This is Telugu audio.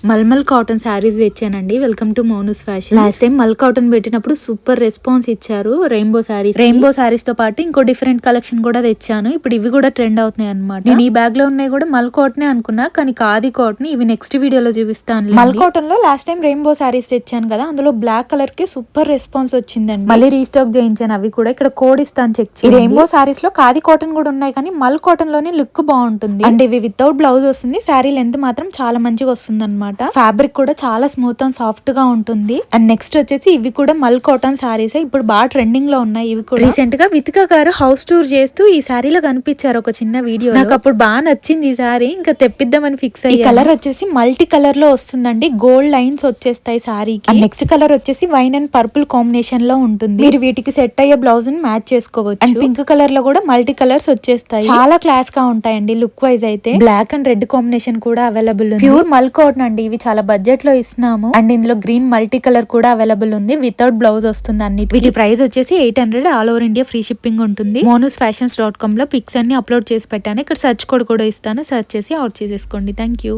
మల్మల్ కాటన్ శారీస్ తెచ్చానండి. Welcome to Monu's fashion. Last time mul cotton పెట్టినప్పుడు సూపర్ రెస్పాన్స్ ఇచ్చారు. రెయిన్బో శారీస్ తో పాటు ఇంకో డిఫరెంట్ కలెక్షన్ కూడా తెచ్చాను. ఇప్పుడు ఇవి కూడా ట్రెండ్ అవుతున్నాయి అనమాట. నేను ఈ బ్యాగ్ లో ఉన్నాయి కూడా మల్ కాటన్ అనుకున్నా, కానీ కాది కాటన్. ఇవి నెక్స్ట్ వీడియోలో చూపిస్తాను. మల్ కాటన్ లో లాస్ట్ టైం రెయిన్బో శారీస్ తెచ్చాను కదా, అందులో బ్లాక్ కలర్ కి సూపర్ రెస్పాన్స్ వచ్చిందండి. మళ్ళీ రీస్టాక్ చేయించాను. అవి కూడా ఇక్కడ కోడ్ ఇస్తాను, చెక్ చేయండి. రెయిన్బో శారీస్ లో కాది కాటన్ కూడా ఉన్నాయి, కానీ మల్ కాటన్ లోనే లుక్ బాగుంటుంది. అండ్ ఇవి వితౌట్ బ్లౌజ్ వస్తుంది. శారీ లెంత్ మాత్రం చాలా మంచిగా వస్తుంది అనమాట. ఫ్యాబ్రిక్ కూడా చాలా స్మూత్ అండ్ సాఫ్ట్ గా ఉంటుంది. అండ్ నెక్స్ట్ వచ్చేసి ఇవి కూడా మల్ కాటన్ సారీస్ ఇప్పుడు బాగా ట్రెండింగ్ లో ఉన్నాయి. ఇవి కూడా రీసెంట్ గా వితిక గారు హౌస్ టూర్ చేస్తూ ఈ సారీలో కనిపించారు ఒక చిన్న వీడియో. నాకు అప్పుడు బాగా నచ్చింది ఈ సారీ, ఇంకా తెప్పిద్దామని ఫిక్స్ అయ్యి. కలర్ వచ్చేసి మల్టీ కలర్ లో వస్తుందండి. గోల్డ్ లైన్స్ వచ్చేస్తాయి సారీకి. నెక్స్ట్ కలర్ వచ్చేసి వైన్ అండ్ పర్పుల్ కాంబినేషన్ లో ఉంటుంది. మీరు వీటికి సెట్ అయ్యే బ్లౌజ్ ని మ్యాచ్ చేసుకోవచ్చు. అండ్ పింక్ కలర్ లో కూడా మల్టీ కలర్స్ వచ్చేస్తాయి. చాలా క్లాస్ గా ఉంటాయండి లుక్ వైజ్ అయితే. బ్లాక్ అండ్ రెడ్ కాంబినేషన్ కూడా అవైలబుల్ ఉంది. ప్యూర్ మల్ కాటన్ అండి. ఇవి చాలా బడ్జెట్ లో ఇస్తున్నాము. అండ్ ఇందులో గ్రీన్ మల్టీ కలర్ కూడా అవైలబుల్ ఉంది. వితౌట్ బ్లౌజ్ వస్తుంది అన్నిటి. వీటి ప్రైస్ వచ్చేసి 800. All over India free shipping ఉంటుంది. monusfashions.com లో పిక్స్ అన్ని అప్లోడ్ చేసి పెట్టాను. ఇక్కడ సర్చ్ కోడ్ కూడా ఇస్తాను. సర్చ్ చేసి ఆర్డర్ చేసేసుకోండి. Thank you.